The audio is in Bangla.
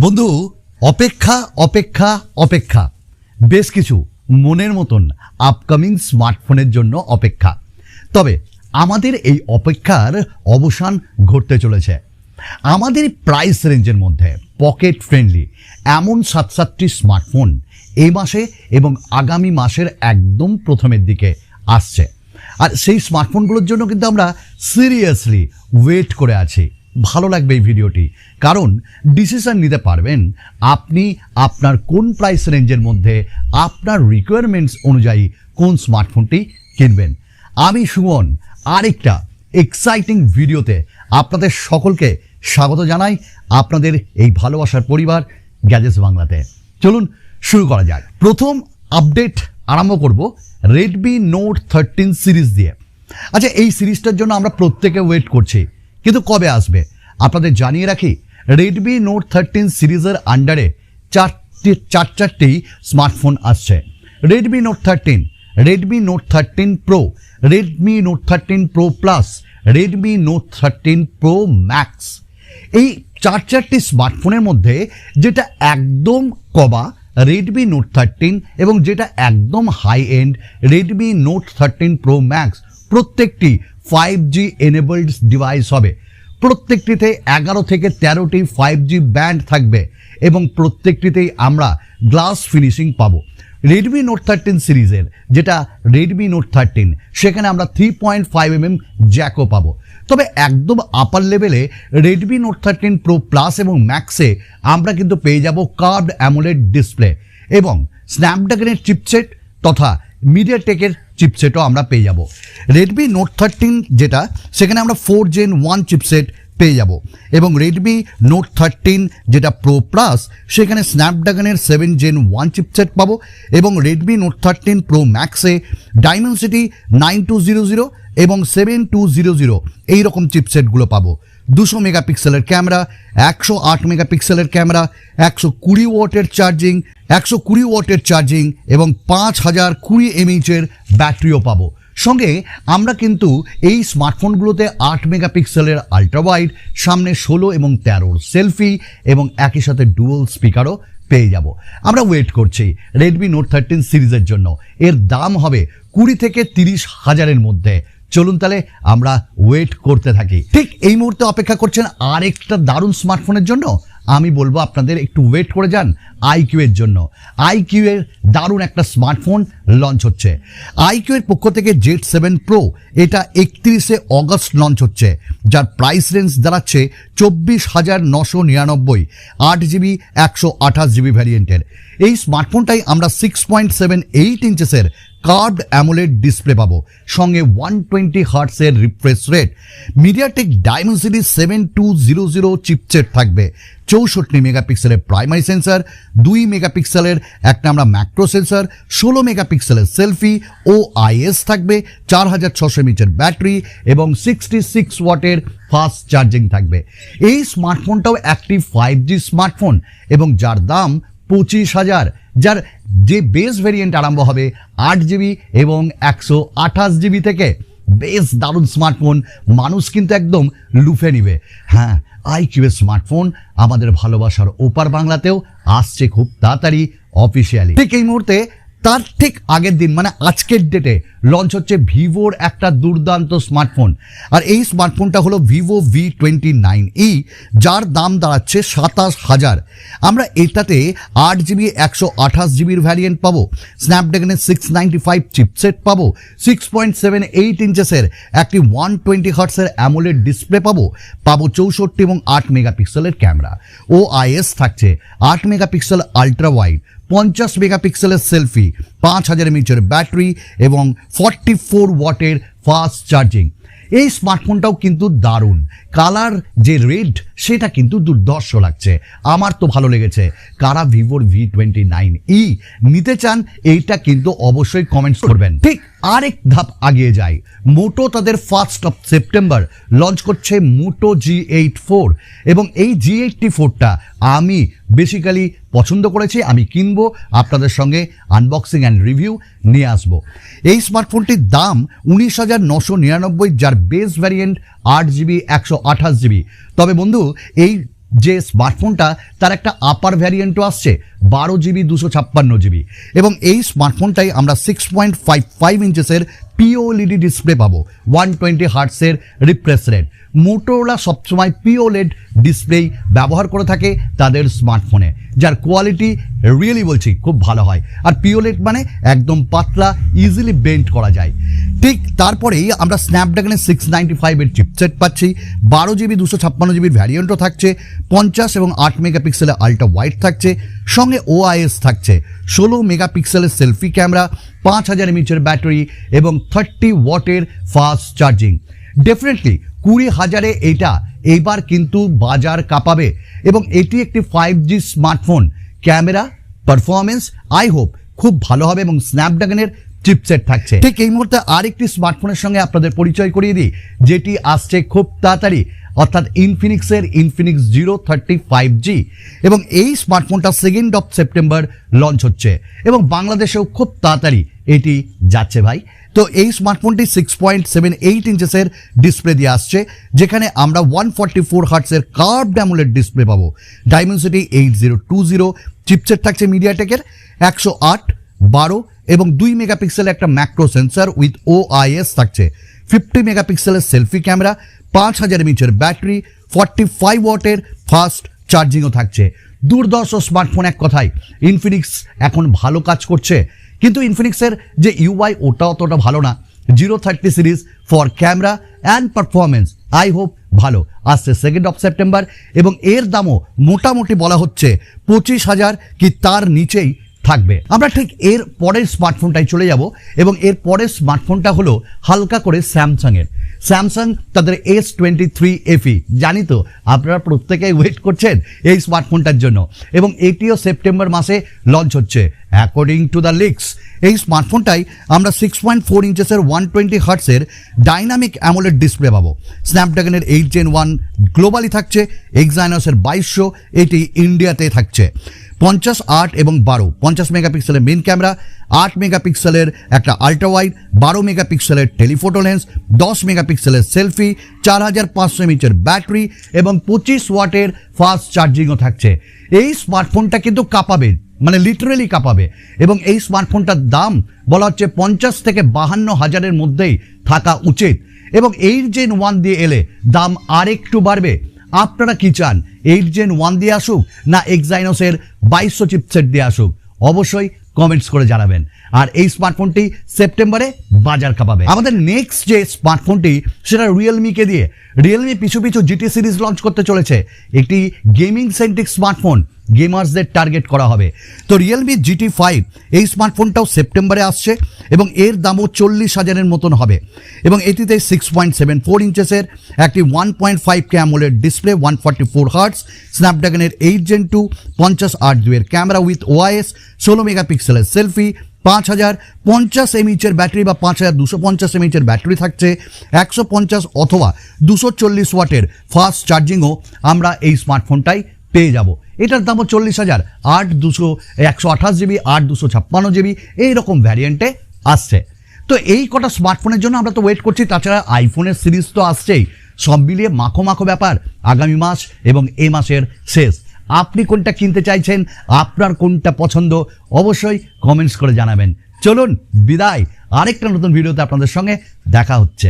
বন্ধু অপেক্ষা অপেক্ষা অপেক্ষা বেশ কিছু মনের মতন আপকামিং স্মার্টফোনের জন্য অপেক্ষা। তবে আমাদের এই অপেক্ষার অবসান ঘটতে চলেছে। আমাদের প্রাইস রেঞ্জের মধ্যে পকেট ফ্রেন্ডলি এমন 7-7টি স্মার্টফোন এই মাসে এবং আগামী মাসের একদম প্রথমের দিকে আসছে। আর সেই স্মার্টফোনগুলোর জন্য কিন্তু আমরা সিরিয়াসলি ওয়েট করে আছি। ভালো লাগবে এই ভিডিওটি, কারণ ডিসিশন নিতে পারবেন আপনি আপনার কোন প্রাইস রেঞ্জের মধ্যে আপনার রিকোয়ারমেন্টস অনুযায়ী কোন স্মার্টফোনটি কিনবেন। আমি সুমন আরেকটা এক্সাইটিং ভিডিওতে আপনাদের সকলকে স্বাগত জানাই, আপনাদের এই ভালোবাসার পরিবার গ্যাজেটস বাংলাতে। চলুন শুরু করা যাক। প্রথম আপডেট আরম্ভ করব রেডমি নোট 13 সিরিজ দিয়ে। আচ্ছা, এই সিরিজটার জন্য আমরা প্রত্যেকে ওয়েট করছি, কিন্তু কবে আসবে আপনাদের জানিয়ে রাখি। রেডমি নোট 13 সিরিজের আন্ডারে চারটি স্মার্টফোন আসছে। Redmi Note 13, Redmi Note 13 pro, Redmi Note 13 pro plus, Redmi Note 13 pro max. এই চারটি স্মার্টফোনের মধ্যে যেটা একদম কবা রেডমি নোট 13 এবং যেটা একদম high end Redmi Note 13 pro max, প্রত্যেকটি 5G এনেবলড ডিভাইস হবে। প্রত্যেকটিতে 11 থেকে 13টি 5G ব্যান্ড থাকবে এবং প্রত্যেকটিতেই আমরা গ্লাস ফিনিশিং পাবো। রেডমি নোট 13 সিরিজের যেটা রেডমি নোট 13, সেখানে আমরা 3.5mm জ্যাকও পাবো। তবে একদম আপার লেভেলে রেডমি নোট 13 প্রো প্লাস এবং ম্যাক্সে আমরা কিন্তু পেয়ে যাব কার্ভড অ্যামোলেড ডিসপ্লে এবং স্ন্যাপড্রাগনের চিপসেট তথা মিডিয়াটেকের চিপসেটও আমরা পেয়ে যাব। রেডমি নোট 13 যেটা, সেখানে আমরা 4 Gen 1 চিপসেট পেয়ে যাব এবং রেডমি নোট 13 যেটা প্রো প্লাস, সেখানে স্ন্যাপড্রাগনের 7 Gen 1 চিপসেট পাবো এবং রেডমি নোট 13 প্রো ম্যাক্সে ডাইমেনসিটি 9200 এবং 7200 এইরকম চিপসেটগুলো পাবো। 200 মেগাপিক্সেলের ক্যামেরা, 108 মেগাপিক্সেলের ক্যামেরা, 120 ওয়াটের চার্জিং এবং 5020 mAh ব্যাটারিও পাবো। সঙ্গে আমরা কিন্তু এই স্মার্টফোনগুলোতে 8 মেগাপিক্সেলের আল্ট্রা ওয়াইড, সামনে 16 এবং 13 সেলফি এবং একই সাথে ডুয়াল স্পিকারও পেয়ে যাব। আমরা ওয়েট করছি রেডমি নোট 13 সিরিজের জন্য। এর দাম হবে 20 থেকে 30 হাজারের মধ্যে। চলুন তাহলে আমরা ওয়েট করতে থাকি। ঠিক এই মুহূর্তে অপেক্ষা করছেন আরেকটা দারুণ স্মার্টফোনের জন্য। আমি বলবো আপনাদের একটু ওয়েট করে যান আইকিউ এর জন্য। আইকিউ এর দারুণ একটা স্মার্টফোন লঞ্চ হচ্ছে। আইকিউ এর পক্ষ থেকে Z7 প্রো, এটা 31শে অগস্ট লঞ্চ হচ্ছে, যার প্রাইস রেঞ্জ দাঁড়াচ্ছে 24,999, 8GB 128GB ভ্যারিয়েন্টের। এই স্মার্টফোনটাই আমরা 6.78 ইঞ্চেসের কার্ভড অ্যামোলেড ডিসপ্লে পাবো, সঙ্গে 120 হার্টসের refresh rate, MediaTek Dimensity 7200 chipset থাকবে, 64 মেগাপিক্সেলের প্রাইমারি সেন্সর, 2 মেগাপিক্সেলের একটা আমরা ম্যাক্রো সেন্সর, 16 মেগাপিক্সেলের সেলফি ও আইএস থাকবে, 4600 mAh ব্যাটারি এবং 66 ওয়াটের ফাস্ট চার্জিং থাকবে। এই স্মার্টফোনটাও একটি 5G স্মার্টফোন এবং যার দাম 25,000, যার যে বেস ভেরিয়েন্ট আরম্ভ হবে 8GB এবং 128GB থেকে। বেশ দারুণ স্মার্টফোন, মানুষ কিন্তু একদম লুফে নিবে। হ্যাঁ, আইকিউ এর স্মার্টফোন আমাদের ভালোবাসার ওপার বাংলাতেও আসছে খুব তাড়াতাড়ি অফিসিয়ালি। ঠিক এই মুহূর্তে তার ঠিক আগের দিন মানে আজকের ডেটে লঞ্চ হচ্ছে ভিভোর একটা দুর্দান্ত স্মার্টফোন। আর এই স্মার্টফোনটা হলো ভিভো V29e, যার দাম দাঁড়াচ্ছে 27,000। আমরা এটাতে 8GB 128GBর ভ্যারিয়েন্ট পাবো, স্ন্যাপড্রাগনের 695 চিপসেট পাবো, 6.78 ইঞ্চেসের একটি 120 হার্টসের অ্যামোলেড ডিসপ্লে পাবো, 64 এবং 8 মেগাপিক্সেলের ক্যামেরা ও আইএস থাকছে, 8 মেগাপিক্সেল আল্ট্রা ওয়াইড, 50 মেগাপিক্সেলের সেলফি, 5000 mAh ব্যাটারি এবং 44 ওয়াটের ফাস্ট চার্জিং। এই স্মার্টফোনটাও কিন্তু দারুণ, কালার যে রেড সেটা কিন্তু দুর্ধর্ষ লাগছে, আমার তো ভালো লেগেছে। কারা ভিভোর V29e নিতে চান এইটা কিন্তু অবশ্যই কমেন্টস করবেন। ঠিক আরেক ধাপ আগিয়ে যায়, মোটো তাদের 1 সেপ্টেম্বর লঞ্চ করছে মোটো G84 এবং এই G84টা আমি বেসিক্যালি পছন্দ করেছি, আমি কিনবো, আপনাদের সঙ্গে আনবক্সিং অ্যান্ড রিভিউ নিয়ে আসবো। এই স্মার্টফোনটির দাম 19,999, যার বেস ভ্যারিয়েন্ট 8GB 128GB। তবে বন্ধু, এই যে স্মার্টফোনটা তার একটা আপার ভ্যারিয়েন্টও আসছে 12GB 256GB, এবং এই স্মার্টফোনটাই আমরা 6.55 ইঞ্চেসের পিওএলইডি ডিসপ্লে পাবো, 120 হার্টসের রিফ্রেশ রেট। মোটোরোলা সবসময় পিওলেড ডিসপ্লে ব্যবহার করে থাকে তাদের স্মার্টফোনে, যার কোয়ালিটি রিয়েলি বলছি খুব ভালো হয়। আর পিওলেড মানে একদম পাতলা, ইজিলি বেন্ড করা যায়। ঠিক তারপরেই আমরা স্ন্যাপড্রাগনের 695 চিপসেট পাচ্ছি, 12GB 256GB ভ্যারিয়েন্টও থাকছে, 50 এবং 8 মেগাপিক্সেলের আল্ট্রা ওয়াইড থাকছে, সঙ্গে ওআইএস থাকছে, 16 মেগাপিক্সেলের সেলফি ক্যামেরা, 5000 mAh ব্যাটারি এবং 30 ওয়াটের ফাস্ট চার্জিং। ডেফিনেটলি 20,000-এ এটা এইবার কিন্তু বাজার কাঁপাবে, এবং এটি একটি 5G smartphone. Camera performance I hope খুব ভালো হবে, এবং স্ন্যাপড্রাগনের চিপসেট থাকছে। ঠিক এই মুহূর্তে আরেকটি স্মার্টফোনের সঙ্গে আপনাদের পরিচয় করিয়ে দিই, যেটি আসছে খুব তাড়াতাড়ি, অর্থাৎ ইনফিনিক্সের ইনফিনিক্স 030 5G, এবং এই স্মার্টফোনটা 2nd of সেপ্টেম্বর লঞ্চ হচ্ছে, এবং বাংলাদেশেও খুব তাড়াতাড়ি এটি যাচ্ছে ভাই। তো এই স্মার্টফোনটি 6.78 ইঞ্চেসের ডিসপ্লে দিয়ে আসছে, যেখানে আমরা 144 হার্টসের কার্ভড অ্যামোলেড ডিসপ্লে পাবো, ডাইমেনসিটি 8020, চিপসেট থাকছে মিডিয়াটেকের, 108, 12 এবং 2 মেগাপিক্সেলের একটা ম্যাক্রো সেন্সর উইথ ওআইএস থাকছে, 50 মেগাপিক্সেলের সেলফি ক্যামেরা, 5000 mAh ব্যাটারি, 45 ওয়াটের ফাস্ট চার্জিংও থাকছে। দুর্ধর্ষ স্মার্টফোন এক কথায়। ইনফিনিক্স এখন ভালো কাজ করছে, কিন্তু ইনফিনিক্সের যে ইউআই ওটা অতটা ভালো না। 030 series for camera and performance I hope ভালো আসছে 2nd of সেপ্টেম্বর, এবং এর দামও মোটামুটি বলা হচ্ছে 25,000 কি তার নিচেই থাকবে। আমরা ঠিক এর পরের স্মার্টফোনটাই চলে যাব, এবং এর পরের স্মার্টফোনটা হলো হালকা করে স্যামসাংয়ের। স্যামসাং তাদের S23 FE, জানি তো আপনারা প্রত্যেকেই ওয়েট করছেন এই স্মার্টফোনটার জন্য, এবং এটিও সেপ্টেম্বর মাসে লঞ্চ হচ্ছে অ্যাকর্ডিং টু দ্য লিকস। এই স্মার্টফোনটাই আমরা 6.4 ইঞ্চেসের 120 হার্টসের ডাইনামিক অ্যামোলেড ডিসপ্লে পাবো, স্ন্যাপড্রাগনের 8 Gen 1 গ্লোবালি থাকছে, এক্সাইনসের 2200 এটি ইন্ডিয়াতে থাকছে, 50, 8 এবং 12, 50 মেগাপিক্সেলের মেন ক্যামেরা, 8 মেগাপিক্সেলের একটা আল্ট্রা ওয়াইড, 12 মেগাপিক্সেলের টেলিফোটো লেন্স, 10 মেগাপিক্সেলের সেলফি, 4500 mAh ব্যাটারি এবং 25 ওয়াটের ফাস্ট চার্জিংও থাকছে। এই স্মার্টফোনটা কিন্তু কাঁপাবে, মানে লিটারেলি কাঁপাবে, এবং এই স্মার্টফোনটার দাম বলা হচ্ছে 50 থেকে 52,000-এর মধ্যেই থাকা উচিত, এবং 8 Gen 1 দিয়ে এলে দাম আরেকটু বাড়বে। আপনারা কি চান, 8 Gen 1 দিয়ে আসুক না এক্সাইনোসের 2200 চিপসেট দিয়ে আসুক? অবশ্যই কমেন্টস করে জানাবেন। আর এই স্মার্টফোনটি সেপ্টেম্বরে বাজার কাঁপাবে। আমাদের নেক্সট যে স্মার্টফোনটি সেটা রিয়েলমিকে দিয়ে। রিয়েলমি পিছু পিছু জিটি সিরিজ লঞ্চ করতে চলেছে, একটি গেমিং সেন্ট্রিক স্মার্টফোন, গেমার্সদের টার্গেট করা হবে। তো রিয়েলমি GT5 এই স্মার্টফোনটাও সেপ্টেম্বরে আসছে, এবং এর দামও 40,000-এর মতন হবে, এবং এটিতে 6.74 ইঞ্চেসের একটি 1.5K অ্যামোলেড ডিসপ্লে, 144 হার্টস, স্ন্যাপড্রাগনের 8 Gen 2, 50, 8 ক্যামেরা উইথ ওআইএস, 16 মেগাপিক্সেলের সেলফি, 5050 mAh ব্যাটারি বা 5250 mAh ব্যাটারি থাকছে, 150 অথবা 240 ওয়াটের ফাস্ট চার্জিংও আমরা এই স্মার্টফোনটাই পেয়ে যাব। এটার দামও 40,000, 128GB, 256GB এইরকম ভ্যারিয়েন্টে আসছে। তো এই কটা স্মার্টফোনের জন্য আমরা তো ওয়েট করছি, তাছাড়া আইফোনের সিরিজ তো আসছেই। সব মিলিয়ে মাখো মাখো ব্যাপার আগামী মাস এবং এ মাসের শেষ। আপনি কোনটা কিনতে চাইছেন, আপনার কোনটা পছন্দ, অবশ্যই কমেন্টস করে জানাবেন। চলুন বিদায়, আরেকটা নতুন ভিডিওতে আপনাদের সঙ্গে দেখা হচ্ছে।